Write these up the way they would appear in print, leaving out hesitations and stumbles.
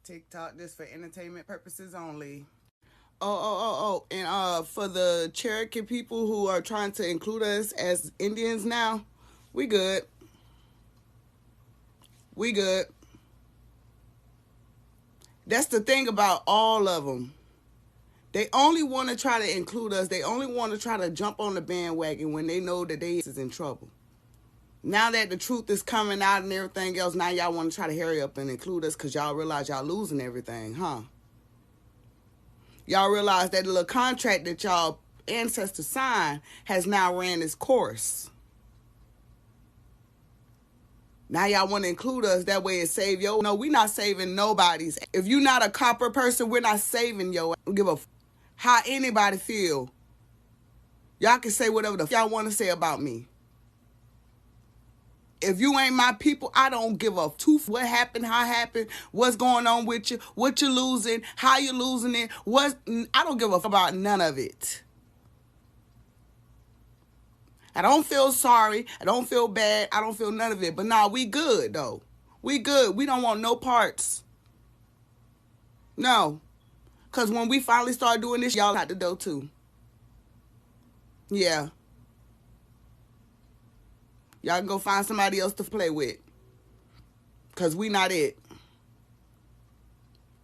TikTok just for entertainment purposes only. And for the Cherokee people who are trying to include us as Indians now, we good. We good. That's the thing about all of them. They only want to try to include us. They only want to try to jump on the bandwagon when they know that they is in trouble. Now that the truth is coming out and everything else, now y'all want to try to hurry up and include us because y'all realize y'all losing everything, huh? Y'all realize that the little contract that y'all ancestors signed has now ran its course. Now y'all want to include us, that way it save yo. No, we not saving nobody's. If you not a copper person, we're not saving yo. I don't give a how anybody feel. Y'all can say whatever the y'all want to say about me. If you ain't my people, I don't give a tooth what happened, how it happened, what's going on with you, what you're losing, how you're losing it. I don't give a fuck about none of it. I don't feel sorry. I don't feel bad. I don't feel none of it. But nah, we good, though. We good. We don't want no parts. No. Because when we finally start doing this, y'all out the door, too. Yeah. Y'all can go find somebody else to play with. Because we not it.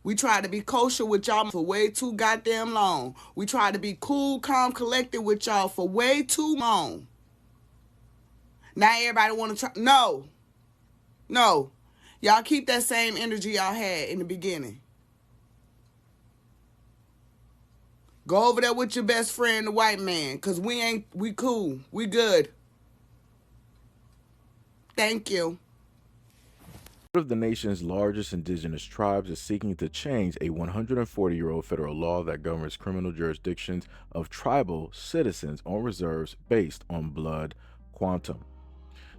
We tried to be kosher with y'all for way too goddamn long. We tried to be cool, calm, collected with y'all for way too long. Now everybody want to try. No. No. Y'all keep that same energy y'all had in the beginning. Go over there with your best friend, the white man, because we cool. We good. Thank you. One of the nation's largest indigenous tribes is seeking to change a 140-year-old federal law that governs criminal jurisdictions of tribal citizens on reserves based on blood quantum.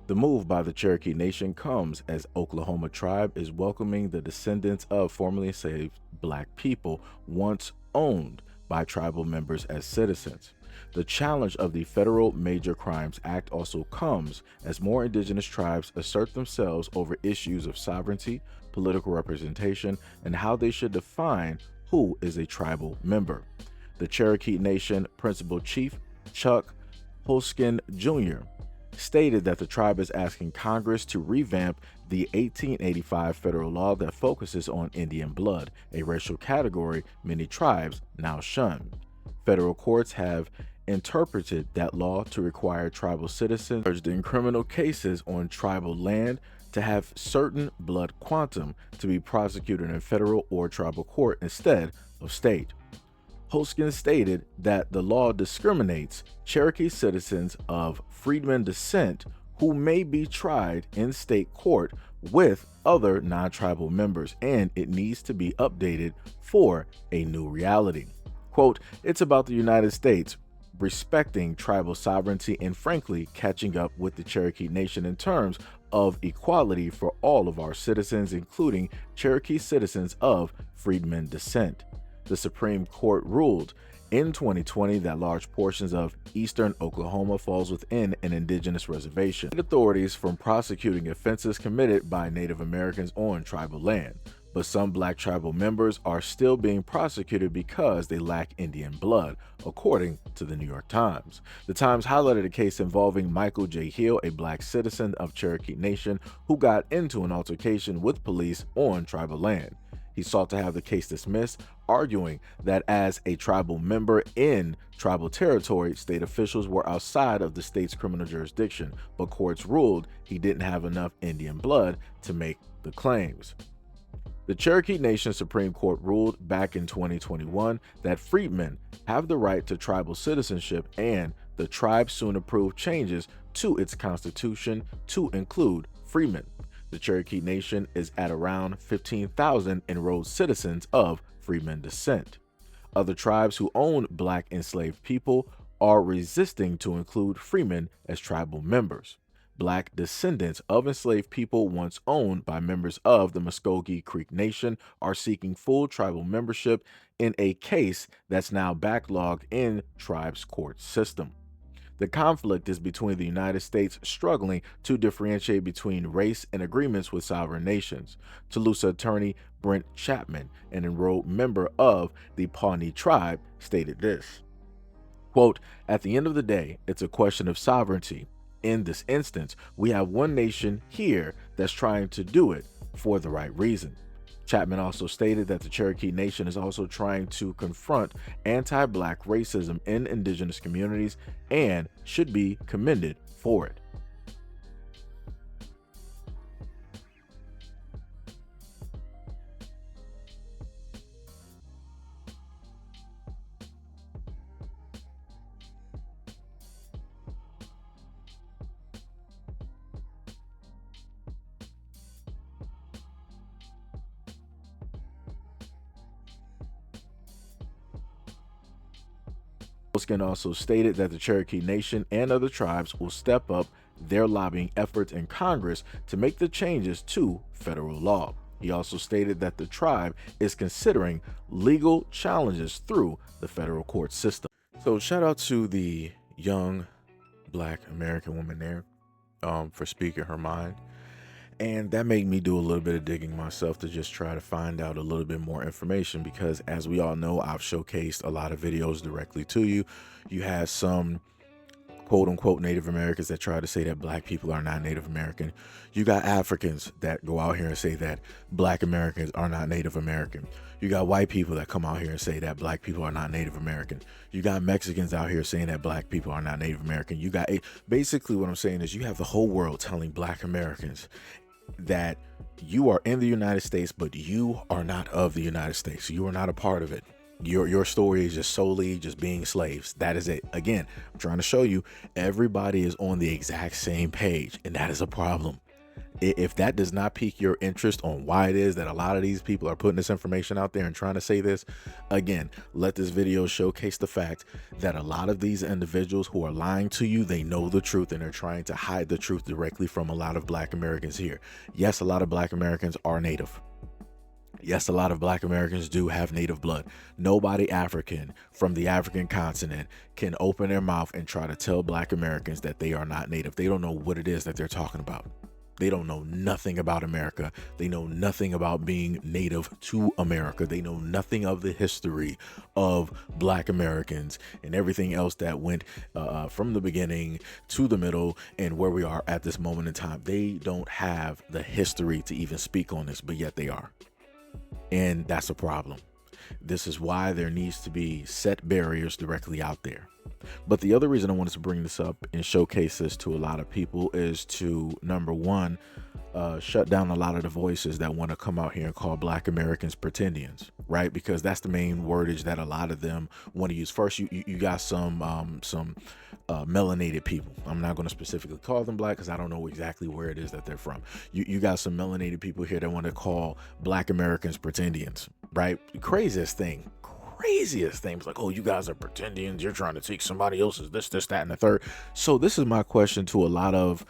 The move by the Cherokee Nation comes as Oklahoma tribe is welcoming the descendants of formerly enslaved black people once owned by tribal members as citizens. The challenge of the Federal Major Crimes Act also comes as more indigenous tribes assert themselves over issues of sovereignty, political representation, and how they should define who is a tribal member. The Cherokee Nation Principal Chief Chuck Hoskin Jr. stated that the tribe is asking Congress to revamp the 1885 federal law that focuses on Indian blood, a racial category many tribes now shun. Federal courts have interpreted that law to require tribal citizens charged in criminal cases on tribal land to have certain blood quantum to be prosecuted in federal or tribal court instead of state. Hoskin stated that the law discriminates Cherokee citizens of freedmen descent who may be tried in state court with other non-tribal members, and it needs to be updated for a new reality. Quote, "It's about the United States respecting tribal sovereignty and frankly catching up with the Cherokee Nation in terms of equality for all of our citizens, including Cherokee citizens of freedmen descent." The Supreme Court ruled in 2020 that large portions of eastern Oklahoma falls within an indigenous reservation. Authorities from prosecuting offenses committed by Native Americans on tribal land. But some black tribal members are still being prosecuted because they lack Indian blood, according to the New York Times. The Times highlighted a case involving Michael J. Hill, a black citizen of Cherokee Nation, who got into an altercation with police on tribal land. He sought to have the case dismissed, arguing that as a tribal member in tribal territory, state officials were outside of the state's criminal jurisdiction, but courts ruled he didn't have enough Indian blood to make the claims. The Cherokee Nation Supreme Court ruled back in 2021 that freedmen have the right to tribal citizenship, and the tribe soon approved changes to its constitution to include freedmen. The Cherokee Nation is at around 15,000 enrolled citizens of freedmen descent. Other tribes who own black enslaved people are resisting to include freedmen as tribal members. Black descendants of enslaved people once owned by members of the Muskogee Creek Nation are seeking full tribal membership in a case that's now backlogged in tribe's court system. The conflict is between the United States struggling to differentiate between race and agreements with sovereign nations. Tulsa attorney Brent Chapman, an enrolled member of the Pawnee tribe, stated this, quote, "At the end of the day, it's a question of sovereignty. In this instance, we have one nation here that's trying to do it for the right reason." Chapman also stated that the Cherokee Nation is also trying to confront anti-Black racism in indigenous communities and should be commended for it. Skin also stated that the Cherokee Nation and other tribes will step up their lobbying efforts in Congress to make the changes to federal law. He also stated that the tribe is considering legal challenges through the federal court system. So shout out to the young Black American woman there for speaking her mind. And that made me do a little bit of digging myself to just try to find out a little bit more information, because as we all know, I've showcased a lot of videos directly to you. You have some quote unquote Native Americans that try to say that Black people are not Native American. You got Africans that go out here and say that Black Americans are not Native American. You got white people that come out here and say that Black people are not Native American. You got Mexicans out here saying that Black people are not Native American. You got basically what I'm saying is you have the whole world telling Black Americans that you are in the United States, but you are not of the United States. You are not a part of it. Your story is just solely just being slaves. That is it. Again, I'm trying to show you everybody is on the exact same page, and that is a problem. If that does not pique your interest on why it is that a lot of these people are putting this information out there and trying to say this, again, let this video showcase the fact that a lot of these individuals who are lying to you, they know the truth and they're trying to hide the truth directly from a lot of Black Americans here. Yes, a lot of Black Americans are Native. Yes, a lot of Black Americans do have Native blood. Nobody African from the African continent can open their mouth and try to tell Black Americans that they are not Native. They don't know what it is that they're talking about. They don't know nothing about America. They know nothing about being native to America. They know nothing of the history of Black Americans and everything else that went from the beginning to the middle and where we are at this moment in time. They don't have the history to even speak on this, but yet they are. And that's a problem. This is why there needs to be set barriers directly out there. But the other reason I wanted to bring this up and showcase this to a lot of people is to, number one, shut down a lot of the voices that want to come out here and call Black Americans pretendians, right? Because that's the main wordage that a lot of them want to use. First, you got some melanated people. I'm not going to specifically call them Black because I don't know exactly where it is that they're from. You got some melanated people here that want to call Black Americans pretendians, right? Craziest thing. It's like, oh, you guys are pretendians. You're trying to take somebody else's this, that, and the third. So this is my question to a lot of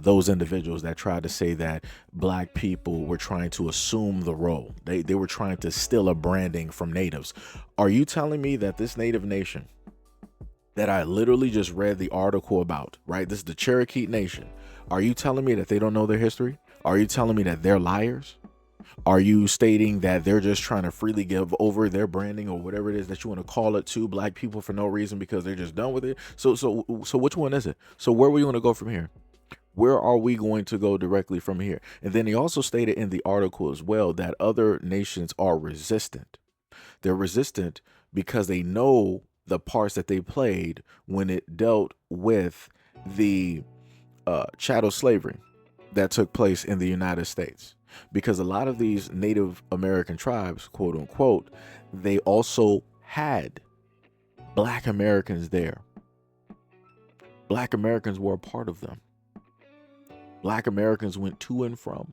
those individuals that tried to say that Black people were trying to assume the role. They were trying to steal a branding from natives. Are you telling me that this Native nation that I literally just read the article about, right? This is the Cherokee Nation. Are you telling me that they don't know their history? Are you telling me that they're liars? Are you stating that they're just trying to freely give over their branding or whatever it is that you want to call it to Black people for no reason because they're just done with it? So which one is it? So where are we going to go from here? Where are we going to go directly from here? And then he also stated in the article as well that other nations are resistant. They're resistant because they know the parts that they played when it dealt with the chattel slavery that took place in the United States. Because a lot of these Native American tribes, quote unquote, they also had Black Americans there. Black Americans were a part of them. Black Americans went to and from,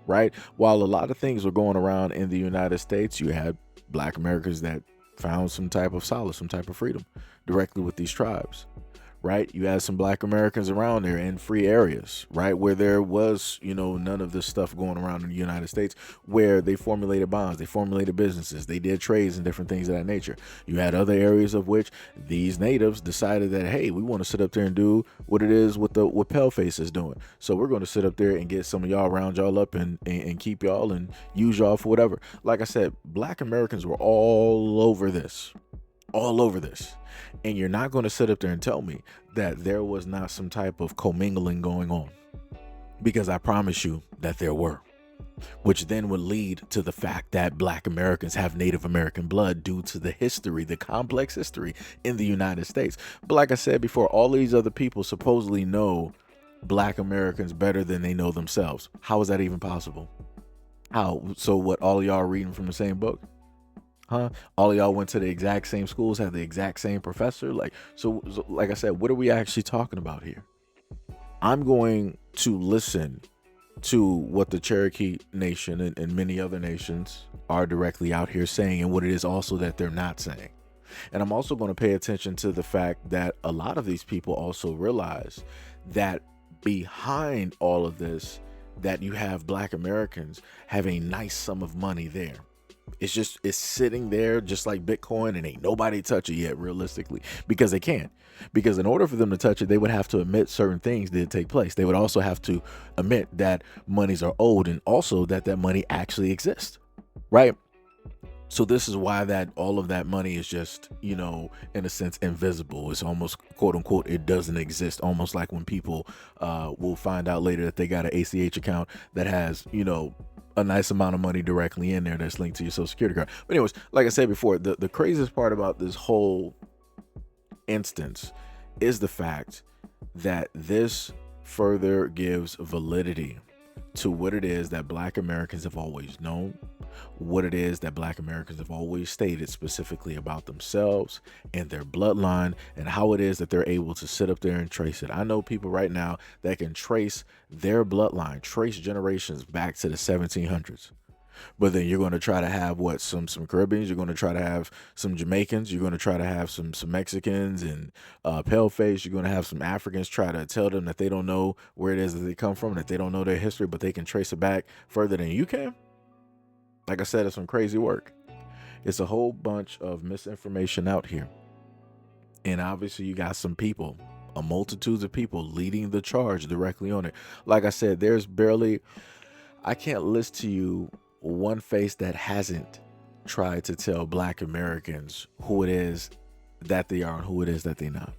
right? While a lot of things were going around in the United States, you had Black Americans that found some type of solace, some type of freedom directly with these tribes, right? You had some black Americans around there in free areas, right? Where there was, none of this stuff going around in the United States, where they formulated bonds, they formulated businesses, they did trades and different things of that nature. You had other areas of which these natives decided that, hey, we want to sit up there and do what it is what Paleface is doing. So we're going to sit up there and get some of y'all, round y'all up and keep y'all and use y'all for whatever. Like I said, black Americans were all over this. And you're not going to sit up there and tell me that there was not some type of commingling going on, because I promise you that there were, which then would lead to the fact that black Americans have Native American blood due to the history, the complex history in the United States. But like I said before, all these other people supposedly know black Americans better than they know themselves. How is that even possible? How? So what, all of y'all are reading from the same book? Huh? All of y'all went to the exact same schools, have the exact same professor? So like I said, what are we actually talking about here? I'm going to listen to what the Cherokee Nation and many other nations are directly out here saying, and what it is also that they're not saying. And I'm also going to pay attention to the fact that a lot of these people also realize that behind all of this, that you have black Americans have a nice sum of money there. It's sitting there just like Bitcoin, and ain't nobody touch it yet, realistically, because they can't. Because in order for them to touch it, they would have to admit certain things did take place. They would also have to admit that monies are owed, and also that money actually exists, right? So this is why that all of that money is just, in a sense, invisible. It's almost, quote unquote, it doesn't exist. Almost like when people will find out later that they got an ACH account that has, a nice amount of money directly in there that's linked to your social security card. But anyways, like I said before, the craziest part about this whole instance is the fact that this further gives validity to what it is that black Americans have always known, what it is that black Americans have always stated specifically about themselves and their bloodline, and how it is that they're able to sit up there and trace it. I know people right now that can trace their bloodline, trace generations back to the 1700s. But then you're going to try to have some Caribbeans, you're going to try to have some Jamaicans, you're going to try to have some Mexicans and Paleface, you're going to have some Africans try to tell them that they don't know where it is that they come from, that they don't know their history, but they can trace it back further than you can. Like I said, it's some crazy work. It's a whole bunch of misinformation out here. And obviously you got some people, a multitude of people leading the charge directly on it. Like I said, I can't list to you one face that hasn't tried to tell black Americans who it is that they are and who it is that they're not.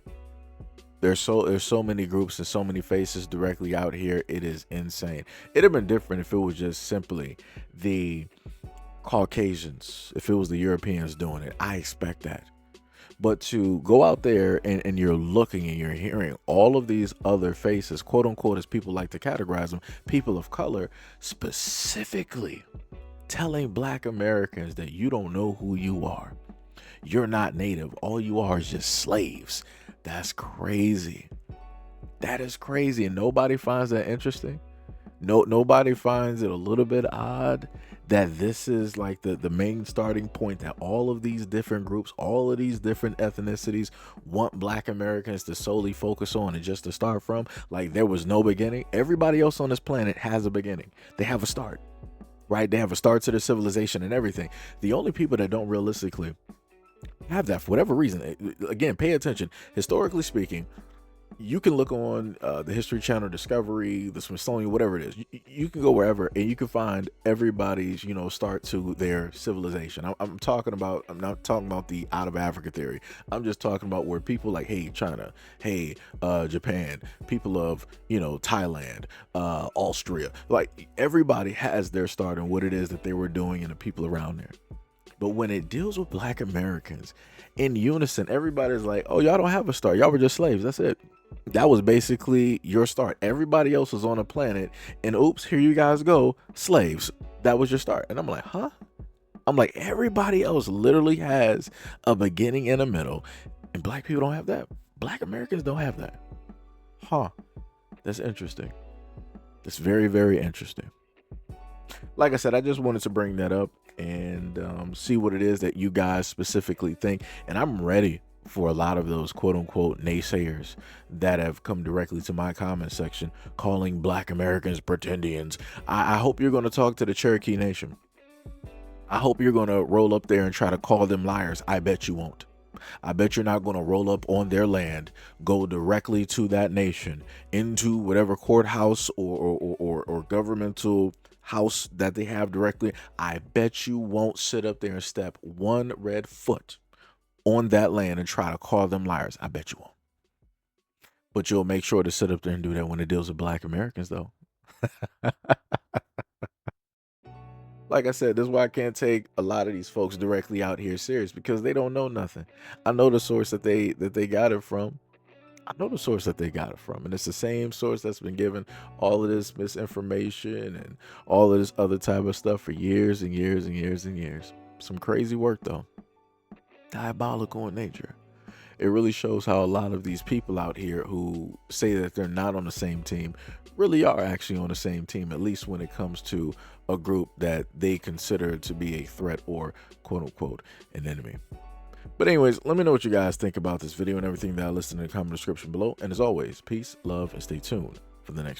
There's so many groups and so many faces directly out here. It is insane. It'd have been different if it was just simply the Caucasians, if it was the Europeans doing it. I expect that. But to go out there and you're looking and you're hearing all of these other faces, quote unquote, as people like to categorize them, people of color, specifically telling black Americans that you don't know who you are. You're not native. All you are is just slaves. That's crazy. That is crazy. And nobody finds that interesting. Nobody finds it a little bit odd that this is like the main starting point, that all of these different groups, all of these different ethnicities want black Americans to solely focus on and just to start from. Like there was no beginning. Everybody else on this planet has a beginning. They have a start, right? They have a start to their civilization and everything. The only people that don't realistically have that, for whatever reason, again, pay attention. Historically speaking, you can look on the History Channel, Discovery, the Smithsonian, whatever it is. You can go wherever and you can find everybody's, start to their civilization. I'm not talking about the out of Africa theory. I'm just talking about where people like, hey, China, hey, Japan, people of, Thailand, Austria, like everybody has their start in what it is that they were doing and the people around there. But when it deals with black Americans, in unison, everybody's like, oh, y'all don't have a start. Y'all were just slaves. That's it. That was basically your start. Everybody else was on a planet, and oops, here you guys go, slaves. That was your start. And I'm like, huh? I'm like, everybody else literally has a beginning and a middle, and black people don't have that. Black Americans don't have that. Huh? That's interesting. That's very, very interesting. Like I said, I just wanted to bring that up and see what it is that you guys specifically think. And I'm ready for a lot of those quote unquote naysayers that have come directly to my comment section calling Black Americans pretendians. I hope you're going to talk to the Cherokee Nation. I hope you're going to roll up there and try to call them liars. I bet you won't. I bet you're not going to roll up on their land, go directly to that nation, into whatever courthouse or governmental house that they have directly. I bet you won't sit up there and step one red foot on that land and try to call them liars. I bet you won't. But you'll make sure to sit up there and do that when it deals with Black Americans, though. Like I said, this is why I can't take a lot of these folks directly out here serious, because they don't know nothing. I know the source that they got it from. I know the source that they got it from, and it's the same source that's been given all of this misinformation and all of this other type of stuff for years and years and years and years. Some crazy work, though. Diabolical in nature. It really shows how a lot of these people out here who say that they're not on the same team really are actually on the same team, at least when it comes to a group that they consider to be a threat or quote unquote an enemy. But anyways, let me know what you guys think about this video and everything that I listed in the comment description below. And as always, peace, love, and stay tuned for the next video.